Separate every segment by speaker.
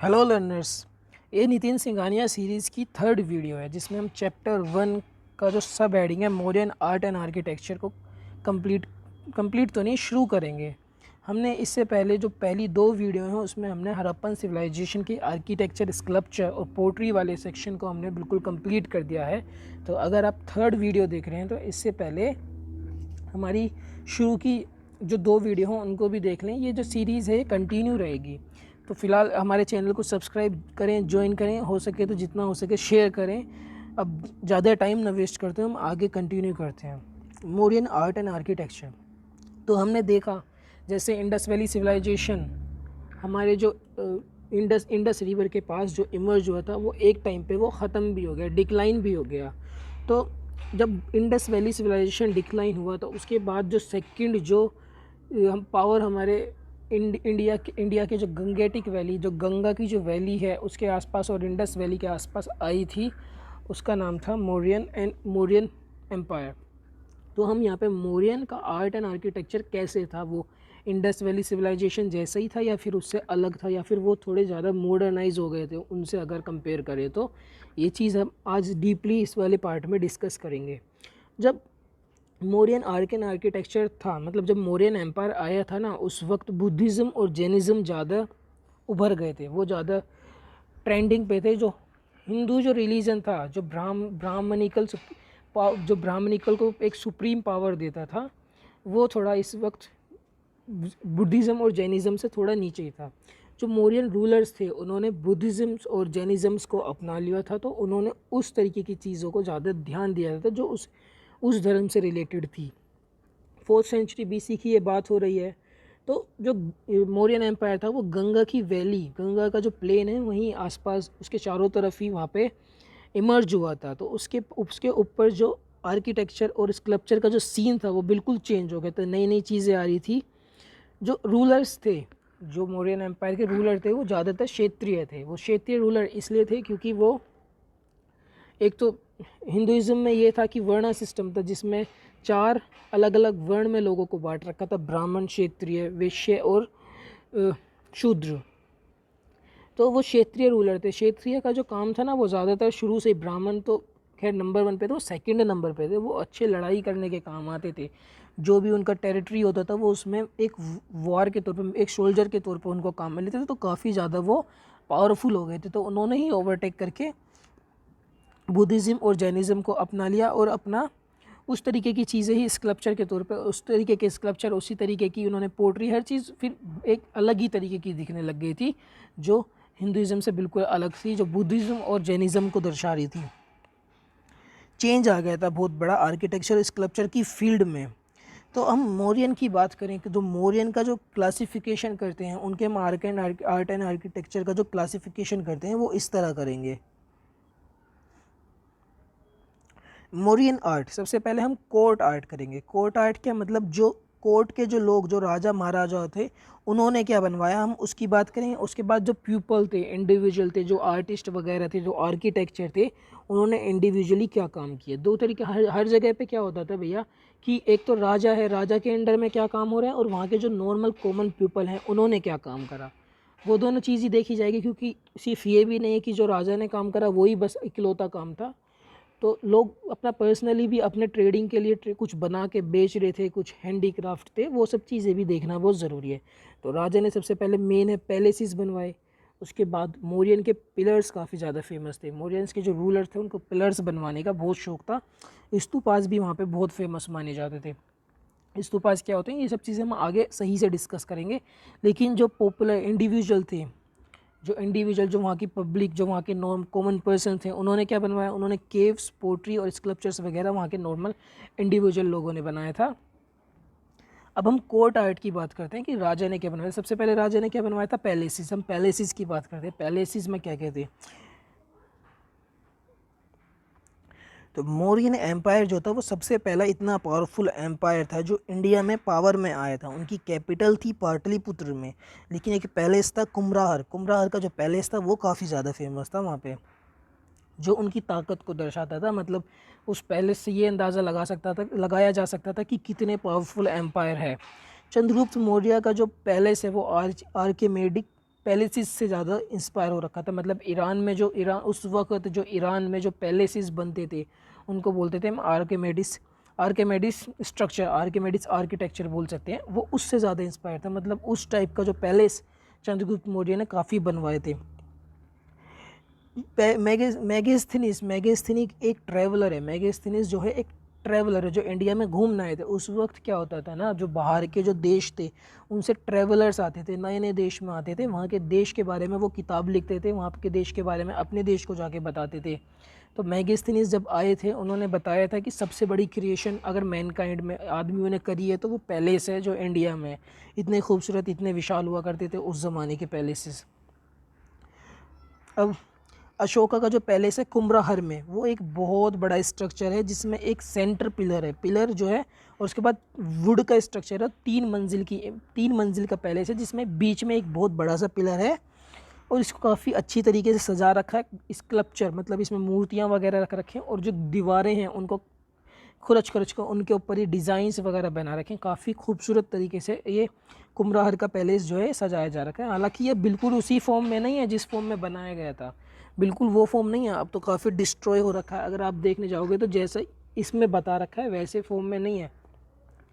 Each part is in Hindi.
Speaker 1: हेलो लर्नर्स, ये नितिन सिंघानिया सीरीज़ की थर्ड वीडियो है जिसमें हम चैप्टर 1 का जो सब हेडिंग है मौर्यन आर्ट एंड आर्किटेक्चर को कंप्लीट तो नहीं शुरू करेंगे। हमने इससे पहले जो पहली दो वीडियो हैं उसमें हमने हड़प्पन सिविलाइजेशन की आर्किटेक्चर, स्कल्पचर और पोट्री वाले सेक्शन को हमने बिल्कुल कंप्लीट कर दिया है। तो अगर आप थर्ड वीडियो देख रहे हैं तो इससे पहले हमारी शुरू की जो दो वीडियो हों उनको भी देख लें। ये जो सीरीज़ है कंटिन्यू रहेगी। तो फ़िलहाल हमारे चैनल को सब्सक्राइब करें, ज्वाइन करें, हो सके तो जितना हो सके शेयर करें। अब ज़्यादा टाइम ना वेस्ट करते हैं, हम आगे कंटिन्यू करते हैं। मौर्यन आर्ट एंड आर्किटेक्चर तो हमने देखा जैसे इंडस वैली सिविलाइजेशन हमारे जो इंडस रिवर के पास जो इमर्ज हुआ था वो एक टाइम पे वो ख़त्म भी हो गया, डिक्लाइन भी हो गया। तो जब इंडस वैली सिविलाइजेशन डिक्लाइन हुआ तो उसके बाद जो सेकंड जो हम पावर हमारे इंडिया के जो गंगेटिक वैली, जो गंगा की जो वैली है उसके आसपास और इंडस वैली के आसपास आई थी, उसका नाम था मौर्यन एम्पायर। तो हम यहाँ पे मौर्यन का आर्ट एंड आर्किटेक्चर कैसे था, वो इंडस वैली सिविलाइजेशन जैसा ही था या फिर उससे अलग था या फिर वो थोड़े ज़्यादा मॉडर्नाइज हो गए थे उनसे अगर कंपेयर करें, तो ये चीज़ हम आज डीपली इस वाले पार्ट में डिस्कस करेंगे। जब मौर्यन आर्ट एंड आर्किटेक्चर था, मतलब जब मौर्यन एम्पायर आया था ना, उस वक्त बुद्धिज़्म और जैनिज़्म ज़्यादा उभर गए थे, वो ज़्यादा ट्रेंडिंग पे थे। जो हिंदू जो रिलीजन था, जो ब्राह्मणिकल को एक सुप्रीम पावर देता था, वो थोड़ा इस वक्त बुद्धिज़्म और जैनिज़्म से थोड़ा नीचे ही था। जो मौर्यन रूलर्स थे उन्होंने बुद्धिज़्म और जैनिज़्म्स को अपना लिया था, तो उन्होंने उस तरीके की चीज़ों को ज़्यादा ध्यान दिया था जो उस धर्म से रिलेटेड थी। 4th सेंचुरी बीसी की ये बात हो रही है। तो जो मौर्यन एम्पायर था वो गंगा की वैली, गंगा का जो प्लेन है वहीं आसपास उसके चारों तरफ ही वहाँ पे इमर्ज हुआ था। तो उसके ऊपर जो आर्किटेक्चर और स्कल्पचर का जो सीन था वो बिल्कुल चेंज हो गया था, नई नई चीज़ें आ रही थी। जो रूलर्स थे, जो मौर्यन एम्पायर के रूलर थे, वो ज़्यादातर क्षेत्रीय थे। वो क्षेत्रीय रूलर इसलिए थे क्योंकि वो एक तो हिंदुइज्म में ये था कि वर्ण सिस्टम था जिसमें 4 अलग अलग वर्ण में लोगों को बांट रखा था, ब्राह्मण, क्षत्रिय, वैश्य और शूद्र। तो वो क्षेत्रीय रूलर थे। क्षेत्रीय का जो काम था ना वो ज़्यादातर शुरू से ब्राह्मण तो खैर नंबर 1 पे थे, वो सेकंड नंबर पे थे। वो अच्छे लड़ाई करने के काम आते थे। जो भी उनका टेरिटरी होता था वो उसमें एक वॉर के तौर पे, एक सोल्जर के तौर पे उनको काम में लेते थे। तो काफ़ी ज़्यादा वो पावरफुल हो गए थे। तो उन्होंने ही ओवरटेक करके बुद्धिज़्म और जैनिज़्म को अपना लिया और अपना उस तरीके की चीज़ें ही स्कल्पचर के तौर पे, उस तरीके के स्कल्पचर, उसी तरीके की उन्होंने पोट्री, हर चीज़ फिर एक अलग ही तरीके की दिखने लग गई थी, जो हिंदुइज़्म से बिल्कुल अलग थी, जो बुद्धिज़्म और जैनिज़्म को दर्शा रही थी। चेंज आ गया था बहुत बड़ा आर्किटेक्चर स्कल्पचर की फील्ड में। तो हम मौर्यन की बात करें कि जो मौर्यन का जो क्लासिफिकेशन करते हैं, उनके हम आर्ट एंड आर्किटेक्चर का जो क्लासिफिकेशन करते हैं वो इस तरह करेंगे। मौर्यन आर्ट, सबसे पहले हम कोर्ट आर्ट करेंगे। कोर्ट आर्ट क्या मतलब, जो कोर्ट के जो लोग, जो राजा महाराजा थे, उन्होंने क्या बनवाया, हम उसकी बात करेंगे। उसके बाद जो पीपल थे, इंडिविजुअल थे, जो आर्टिस्ट वगैरह थे, जो आर्किटेक्चर थे, उन्होंने इंडिविजुअली क्या काम किए। दो तरीके, हर जगह पे क्या होता था भैया कि एक तो राजा है, राजा के अंडर में क्या काम हो रहा है, और वहाँ के जो नॉर्मल कॉमन पीपल हैं उन्होंने क्या काम करा, वो दोनों चीज़ ही देखी जाएगी। क्योंकि सिर्फ ये भी नहीं है कि जो राजा ने काम करा वही बस इकलौता काम था। तो लोग अपना पर्सनली भी अपने ट्रेडिंग के लिए कुछ बना के बेच रहे थे, कुछ हैंडीक्राफ्ट थे, वो सब चीज़ें भी देखना बहुत ज़रूरी है। तो राजा ने सबसे पहले मेन है पैलेसेस बनवाए। उसके बाद मौर्यन के पिलर्स काफ़ी ज़्यादा फेमस थे। मौर्यंस के जो रूलर थे उनको पिलर्स बनवाने का बहुत शौक था। स्तूपास भी वहाँ पे बहुत फेमस माने जाते थे। स्तूपास क्या होते हैं, ये सब चीज़ें हम आगे सही से डिस्कस करेंगे। लेकिन जो पॉपुलर इंडिविजुअल थे, जो वहाँ की पब्लिक, जो वहाँ के नॉर्म कॉमन पर्सन थे, उन्होंने क्या बनवाया, उन्होंने केव्स, पोट्री और स्कल्पचर्स वगैरह वहाँ के नॉर्मल इंडिविजुअल लोगों ने बनाया था। अब हम कोर्ट आर्ट की बात करते हैं कि राजा ने क्या बनवाया। सबसे पहले राजा ने क्या बनवाया था, पैलेसिस। हम पैलेसिस की बात करते हैं। पैलेसिस में क्या कहते हैं, तो मौर्यन एम्पायर जो था वो सबसे पहला इतना पावरफुल एम्पायर था जो इंडिया में पावर में आया था। उनकी कैपिटल थी पाटलिपुत्र में, लेकिन एक पैलेस था कुम्हरार। कुम्हरार का जो पैलेस था वो काफ़ी ज़्यादा फेमस था वहाँ पे, जो उनकी ताकत को दर्शाता था। मतलब उस पैलेस से ये अंदाज़ा लगाया जा सकता था कि कितने पावरफुल एम्पायर है। चंद्रगुप्त मौर्य का जो पैलेस है वो आर्किमेडिक पैलेसिस से ज़्यादा इंस्पायर हो रखा था। मतलब ईरान में जो उस वक्त जो ईरान में जो पैलेसिस बनते थे उनको बोलते थे हम आर्किमिडीज स्ट्रक्चर, आर्किमिडीज आर्किटेक्चर बोल सकते हैं। वो उससे ज़्यादा इंस्पायर था। मतलब उस टाइप का जो पैलेस चंद्रगुप्त मौर्य ने काफ़ी बनवाए थे। मेगास्थनीज एक ट्रैवलर है। मेगास्थनीज जो है एक ट्रैवलर है जो इंडिया में घूमने आए थे। उस वक्त क्या होता था ना, जो बाहर के जो देश थे उनसे ट्रैवलर्स आते थे, नए नए देश में आते थे, वहाँ के देश के बारे में वो किताब लिखते थे, वहाँ के देश के बारे में अपने देश को जाके बताते थे। तो मेगास्थनीज जब आए थे उन्होंने बताया था कि सबसे बड़ी क्रिएशन अगर मैनकाइंड में आदमियों ने करी है तो वो पैलेस है जो इंडिया में इतने खूबसूरत, इतने विशाल हुआ करते थे उस ज़माने के पैलेसेस। अब अशोका का जो पैलेस है कुम्भराहर में, वो एक बहुत बड़ा स्ट्रक्चर है जिसमें एक सेंटर पिलर है, पिलर जो है, और उसके बाद वुड का स्ट्रक्चर है। 3 मंजिल का पैलेस है जिसमें बीच में एक बहुत बड़ा सा पिलर है और इसको काफ़ी अच्छी तरीके से सजा रखा है। स्कल्पचर मतलब इसमें मूर्तियाँ वगैरह रख रखे हैं और जो दीवारें हैं उनको खुरच खुरच कर उनके ऊपर ये डिज़ाइंस वगैरह बना रखे हैं। काफ़ी खूबसूरत तरीके से ये कुम्भराहर का पैलेस जो है सजाया जा रखा है। हालांकि ये बिल्कुल उसी फॉर्म में नहीं है जिस फॉर्म में बनाया गया था, बिल्कुल वो फॉर्म नहीं है। अब तो काफ़ी डिस्ट्रॉय हो रखा है। अगर आप देखने जाओगे तो जैसा इसमें बता रखा है वैसे फॉर्म में नहीं है,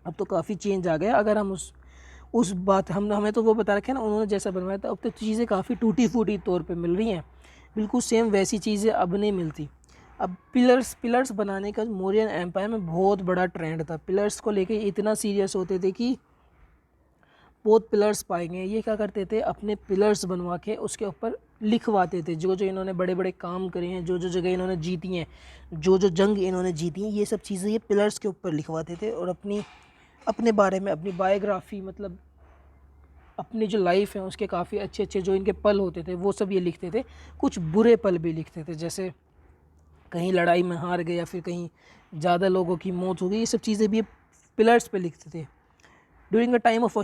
Speaker 1: अब तो काफ़ी चेंज आ गया। अगर हम उस बात हमें तो वो बता रखे हैं ना उन्होंने जैसा बनवाया था, अब तो चीज़ें काफ़ी टूटी फूटी तौर पे मिल रही हैं, बिल्कुल सेम वैसी चीज़ें अब नहीं मिलती। अब पिलर्स बनाने का मौर्यन एम्पायर में बहुत बड़ा ट्रेंड था। पिलर्स को लेके इतना सीरियस होते थे कि बहुत पिलर्स पाएंगे। ये क्या करते थे, अपने पिलर्स बनवा के उसके ऊपर लिखवाते थे जो जो इन्होंने बड़े बड़े काम करे हैं, जो जो जगह इन्होंने जीती हैं, जो जो जंग इन्होंने जीती हैं, ये सब चीज़ें ये पिलर्स के ऊपर लिखवाते थे। और अपने बारे में अपनी बायोग्राफी, मतलब अपनी जो लाइफ है उसके काफ़ी अच्छे अच्छे जो इनके पल होते थे वो सब ये लिखते थे। कुछ बुरे पल भी लिखते थे, जैसे कहीं लड़ाई में हार गए या फिर कहीं ज़्यादा लोगों की मौत हो गई, ये सब चीज़ें भी पिलर्स पे लिखते थे। During the time of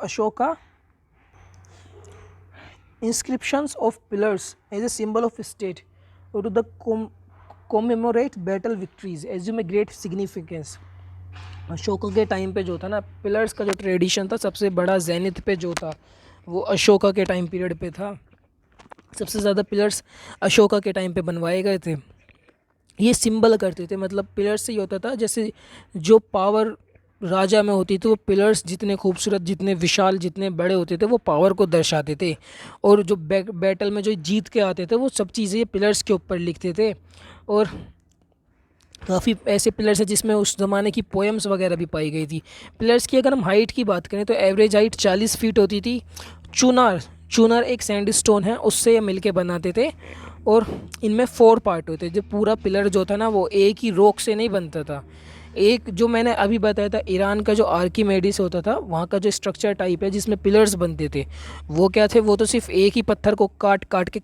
Speaker 1: Ashoka inscriptions of pillars as a symbol of state or to the commemorate battle victories assume a great significance। Ashoka के टाइम पे जो था ना, पिलर्स का जो ट्रेडिशन था सबसे बड़ा जेनिथ पे जो था वो अशोका के टाइम पीरियड पे था। सबसे ज़्यादा पिलर्स अशोका के टाइम पे बनवाए गए थे। ये सिंबल करते थे, मतलब पिलर्स से ये होता था जैसे जो पावर राजा में होती थी वो पिलर्स जितने खूबसूरत, जितने विशाल, जितने बड़े होते थे वो पावर को दर्शाते थे। और जो बैटल में जो जीत के आते थे वो सब चीज़ें ये पिलर्स के ऊपर लिखते थे। और काफ़ी ऐसे पिलर्स हैं जिसमें उस ज़माने की पोएम्स वगैरह भी पाई गई थी। पिलर्स की अगर हम हाइट की बात करें तो एवरेज हाइट 40 फीट होती थी। चूनार एक सैंडस्टोन है, उससे ये मिलके बनाते थे। और इनमें 4 पार्ट होते थे। जो पूरा पिलर जो था ना वो एक ही रॉक से नहीं बनता था। एक जो मैंने अभी बताया था ईरान का जो आर्किमेडिस होता था, वहाँ का जो स्ट्रक्चर टाइप है जिसमें पिलर्स बनते थे, वो क्या थे, वो तो सिर्फ एक ही पत्थर को काट काट के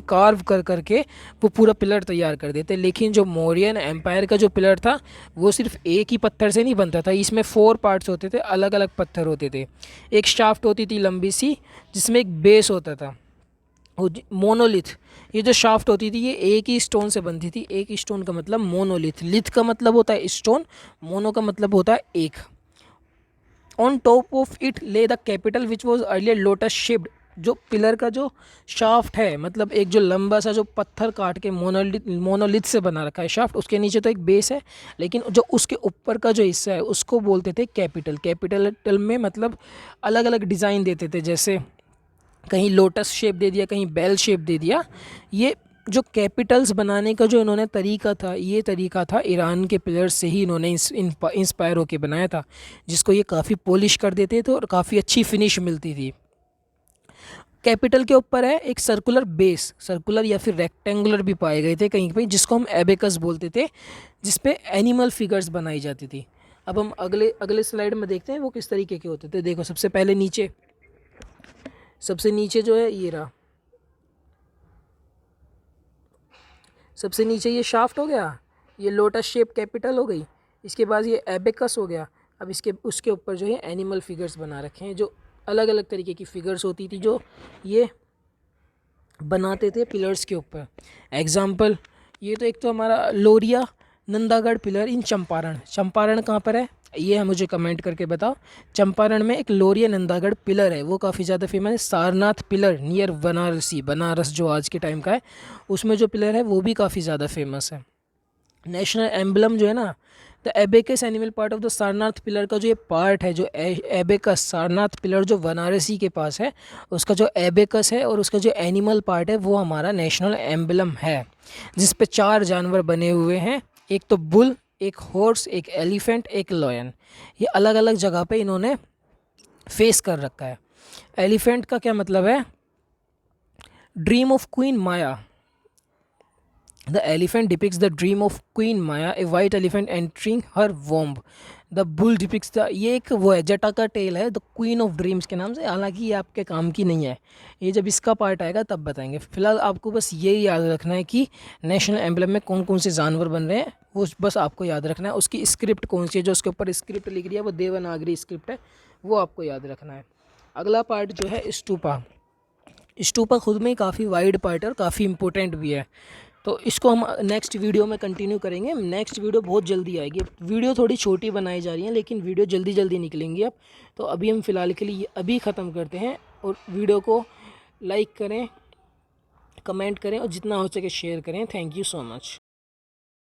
Speaker 1: कार्व कर करके वो पूरा पिलर तैयार कर देते। लेकिन जो मौर्यन एम्पायर का जो पिलर था वो सिर्फ एक ही पत्थर से नहीं बनता था, इसमें 4 पार्ट्स होते थे, अलग अलग पत्थर होते थे। एक शाफ्ट होती थी लंबी सी जिसमें एक बेस होता था। मोनोलिथ, ये जो शाफ्ट होती थी ये एक ही स्टोन से बनती थी। एक स्टोन का मतलब मोनोलिथ, लिथ का मतलब होता है स्टोन, मोनो का मतलब होता है एक। ऑन टॉप ऑफ इट ले the capital which was earlier lotus shaped. जो पिलर का जो शाफ्ट है, मतलब एक जो लंबा सा जो पत्थर काट के मोनोलिथ से बना रखा है शाफ्ट, उसके नीचे तो एक बेस है, लेकिन जो उसके ऊपर का जो हिस्सा है उसको बोलते थे कैपिटल। कैपिटल में मतलब अलग अलग डिज़ाइन देते थे, जैसे कहीं लोटस शेप दे दिया, कहीं बेल शेप दे दिया। ये जो कैपिटल्स बनाने का जो इन्होंने तरीका था, ये तरीका था ईरान के पिलर्स से ही इन्होंने इंस्पायर होकर बनाया था, जिसको ये काफ़ी पॉलिश कर देते थे और काफ़ी अच्छी फिनिश मिलती थी। कैपिटल के ऊपर है एक सर्कुलर बेस, सर्कुलर या फिर रेक्टेंगुलर भी पाए गए थे कहीं कहीं, जिसको हम एबेकस बोलते थे, जिसपे एनिमल फिगर्स बनाई जाती थी। अब हम अगले स्लाइड में देखते हैं वो किस तरीके के होते थे। देखो सबसे पहले सबसे नीचे जो है ये रहा, सबसे नीचे ये शाफ्ट हो गया, ये लोटस शेप कैपिटल हो गई, इसके बाद ये एबेकस हो गया। अब उसके ऊपर जो है एनिमल फिगर्स बना रखे हैं, जो अलग अलग तरीके की फिगर्स होती थी जो ये बनाते थे पिलर्स के ऊपर। एग्जाम्पल, ये तो एक तो हमारा लोरिया नंदागढ़ पिलर इन चंपारण कहाँ पर है, ये है, मुझे कमेंट करके बताओ। चंपारण में एक लोरिया नंदागढ़ पिलर है, वो काफ़ी ज़्यादा फेमस है। सारनाथ पिलर नियर बनारसी, बनारस जो आज के टाइम का है, उसमें जो पिलर है वो भी काफ़ी ज़्यादा फेमस है। नेशनल एम्बलम जो है ना, the abacus animal part of the Sarnath pillar का जो ये पार्ट है, जो एबेकस सारनाथ पिलर जो बनारसी के पास है, उसका जो एबेकस है और उसका जो एनिमल पार्ट है वो हमारा नेशनल एम्बलम है, जिस पे 4 जानवर बने हुए हैं। एक तो बुल, एक हॉर्स, एक एलिफेंट, एक लॉयन। ये अलग अलग जगह पे इन्होंने फेस कर रखा है। एलिफेंट का क्या मतलब है? Dream of queen Maya. The elephant depicts the dream of Queen Maya, a white elephant entering her womb. The bull depicts the, ये एक वो है, जटा का टेल है, द क्वीन ऑफ ड्रीम्स के नाम से। हालांकि ये आपके काम की नहीं है, ये जब इसका पार्ट आएगा तब बताएंगे। फिलहाल आपको बस ये याद रखना है कि नेशनल एम्बलम में कौन कौन से जानवर बन रहे हैं, वो बस आपको याद रखना है। उसकी स्क्रिप्ट कौन सी है, जो उसके ऊपर स्क्रिप्ट लिख रही है वो देवनागरी स्क्रिप्ट है, वो आपको याद रखना है। अगला पार्ट जो है स्टूपा। स्टूपा खुद में काफ़ी वाइड पार्ट है और काफ़ी इंपॉर्टेंट भी है, तो इसको हम नेक्स्ट वीडियो में कंटिन्यू करेंगे। नेक्स्ट वीडियो बहुत जल्दी आएगी। वीडियो थोड़ी छोटी बनाई जा रही है, लेकिन वीडियो जल्दी जल्दी निकलेंगी अब। तो अभी हम फ़िलहाल के लिए अभी ख़त्म करते हैं, और वीडियो को लाइक करें, कमेंट करें और जितना हो सके शेयर करें। Thank you so much.